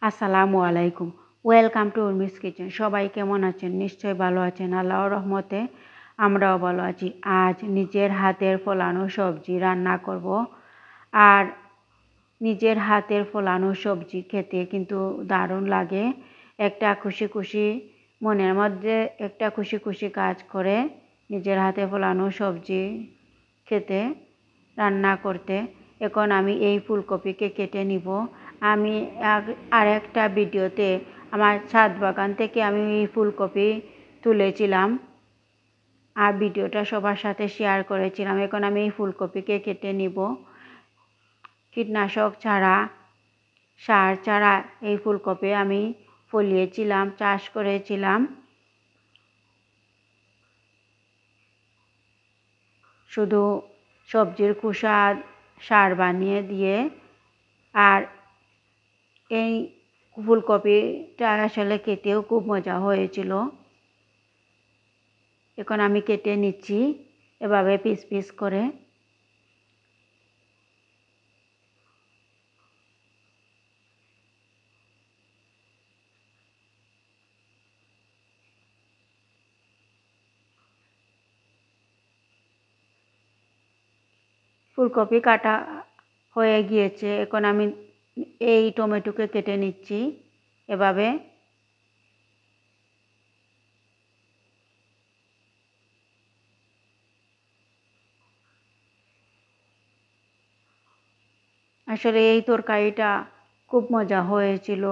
আসসালামু আলাইকুম। Welcome to Urmi's kitchen. সবাই কেমন আছেন? নিশ্চয়ই ভালো আছেন। আল্লাহর রহমতে আমরাও ভালো আছি। আজ নিজের হাতের ফলানো সবজি রান্না করব। আর নিজের হাতের ফলানো সবজি খেতে কিন্তু দারুণ লাগে। একটা খুশি খুশি মনের মধ্যে একটা খুশি খুশি কাজ করে নিজের হাতে ফলানো সবজি খেতে, রান্না করতে। এখন আমি এই ফুলকপিকে কেটে নিব। আমি আরেকটা ভিডিওতে আমার ছাদ বাগান থেকে আমি এই ফুলকপি তুলেছিলাম আর ভিডিওটা সবার সাথে শেয়ার করেছিলাম। এখন আমি এই ফুলকপিকে কেটে নিব। কীটনাশক ছাড়া, সার ছাড়া এই ফুলকপি আমি ফলিয়েছিলাম, চাষ করেছিলাম। শুধু সবজির খোসা সার বানিয়ে দিয়ে। আর এই ফুলকপিটা আসলে খেতেও খুব মজা হয়েছিল। এখন আমি কেটে নিচ্ছি এভাবে পিস পিস করে। ফুলকপি কাটা হয়ে গিয়েছে। এখন আমি এই টমেটোকে কেটে নিচ্ছি এভাবে। আসলে এই তরকারিটা খুব মজা হয়েছিল।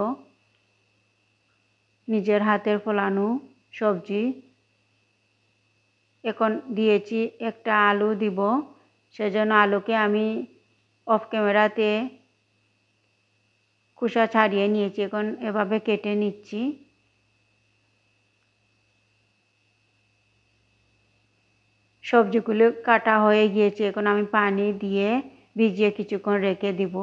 নিজের হাতের ফলানো সবজি। এখন দিয়েছি একটা আলু দিব, সেজন্য আলুকে আমি অফ ক্যামেরাতে খোসা ছাড়িয়ে নিয়েছি। এখন এভাবে কেটে নিচ্ছি। সবজিগুলো কাটা হয়ে গিয়েছে। এখন আমি পানি দিয়ে ভিজিয়ে কিছুক্ষণ রেখে দিব।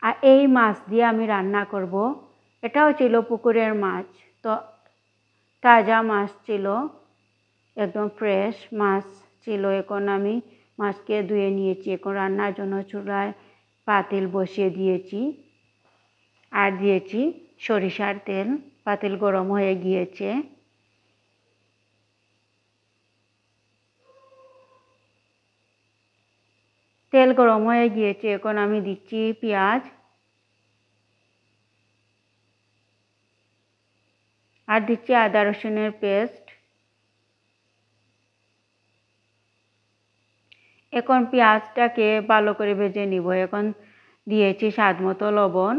আর এই মাছ দিয়ে আমি রান্না করব। এটাও ছিল পুকুরের মাছ, তো তাজা মাছ ছিল, একদম ফ্রেশ মাছ ছিল। এখন আমি মাছকে ধুয়ে নিয়েছি। এখন রান্নার জন্য চুলায় পাতিল বসিয়ে দিয়েছি আর দিয়েছি সরিষার তেল। পাতিল গরম হয়ে গিয়েছে। তেল গরম হয়ে গিয়েছে। এখন আমি দিচ্ছি পেঁয়াজ আর দিচ্ছি আদা রসুনের পেস্ট। এখন পেঁয়াজটাকে ভালো করে ভেজে নিব। এখন দিয়েছি স্বাদ মতো লবণ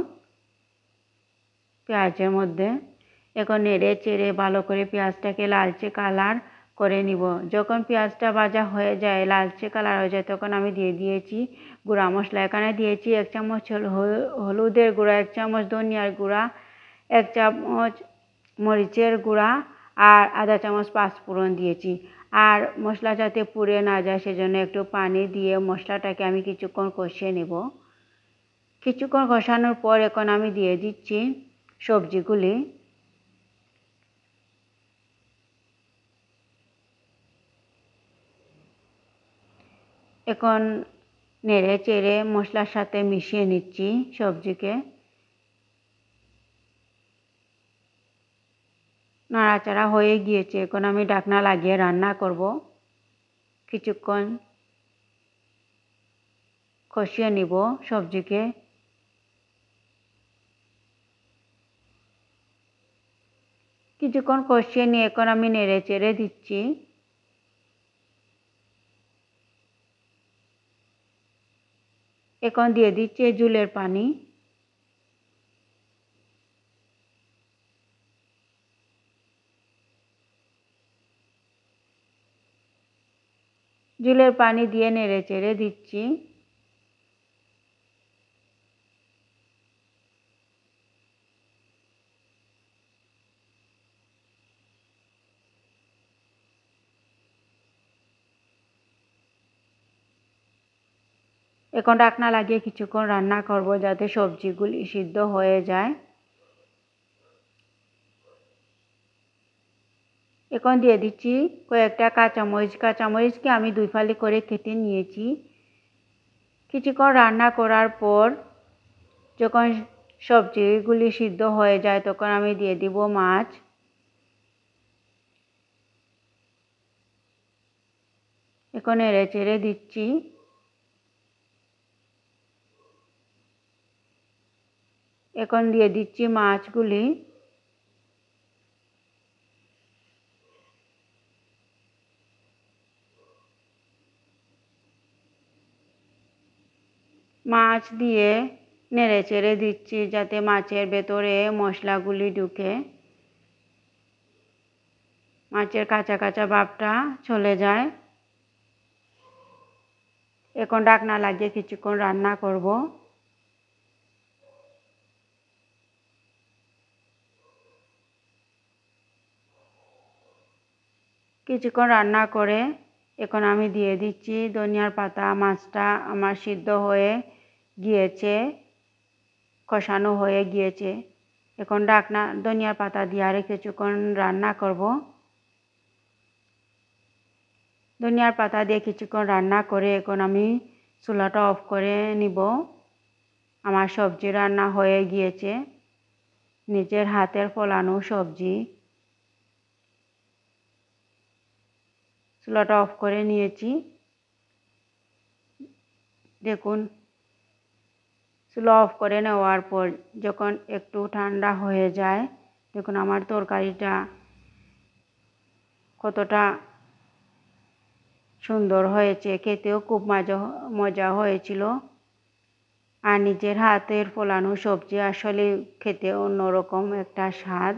পেঁয়াজের মধ্যে। এখন নেড়ে চেড়ে ভালো করে পেঁয়াজটাকে লালচে কালার করে নিব। যখন পেঁয়াজটা ভাজা হয়ে যায়, লালচে কালার হয়ে যায়, তখন আমি দিয়ে দিয়েছি গুঁড়া মশলা। এখানে দিয়েছি 1 চামচ হলুদের গুঁড়া, 1 চামচ ধনিয়ার গুঁড়া, 1 চামচ মরিচের গুঁড়া আর আধা চামচ পাঁচফোড়ন দিয়েছি। আর মশলা যাতে পুড়ে না যায় সেজন্য একটু পানি দিয়ে মশলাটাকে আমি কিছুক্ষণ কষিয়ে নেব। কিছুক্ষণ কষানোর পর এখন আমি দিয়ে দিচ্ছি সবজিগুলি। এখন নেড়ে চেড়ে মশলার সাথে মিশিয়ে নিচ্ছি সবজিকে। নাড়াচাড়া হয়ে গিয়েছে। এখন আমি ঢাকনা লাগিয়ে রান্না করব। কিছুক্ষণ কষিয়ে নিব সবজিকে। কিছুক্ষণ কষিয়ে নিয়ে এখন আমি নেড়ে চেড়ে দিচ্ছি। এখন দিয়ে দিচ্ছি ঝোলের পানি। ঝোলের পানি দিয়ে নেড়ে চেড়ে দিচ্ছি। এখন ঢাকনা লাগিয়ে কিছুক্ষণ রান্না করব যাতে সবজিগুলি সিদ্ধ হয়ে যায়। এখন দিয়ে দিচ্ছি কয়েকটা কাঁচামরিচ। কাঁচামরিচকে আমি 2 ফালি করে কেটে নিয়েছি। কিছুক্ষণ রান্না করার পর যখন সবজিগুলি সিদ্ধ হয়ে যায় তখন আমি দিয়ে দিব মাছ। এখন নেড়ে চেড়ে দিচ্ছি। এখন দিয়ে দিচ্ছি মাছগুলি। মাছ দিয়ে নেড়ে চেড়ে দিচ্ছি যাতে মাছের ভেতরে মশলাগুলি ঢুকে, মাছের কাঁচা কাঁচা ভাবটা চলে যায়। এখন ঢাকনা লাগিয়ে কিছুক্ষণ রান্না করব। কিছুক্ষণ রান্না করে এখন আমি দিয়ে দিচ্ছি ধনিয়ার পাতা। মাছটা আমার সিদ্ধ হয়ে গিয়েছে, কষানো হয়ে গিয়েছে। এখন ধনিয়ার পাতা দিয়ে আরও কিছুক্ষণ রান্না করব। ধনিয়ার পাতা দিয়ে কিছুক্ষণ রান্না করে এখন আমি চুলাটা অফ করে নিব। আমার সবজি রান্না হয়ে গিয়েছে, নিজের হাতের ফলানো সবজি। চুলাটা অফ করে নিয়েছি। দেখুন, চুলা অফ করে নেওয়ার পর যখন একটু ঠান্ডা হয়ে যায়, দেখুন আমার তরকারিটা কতটা সুন্দর হয়েছে, খেতেও খুব মজা হয়েছিল। আর নিজের হাতের ফলানো সবজি আসলে খেতে অন্যরকম একটা স্বাদ।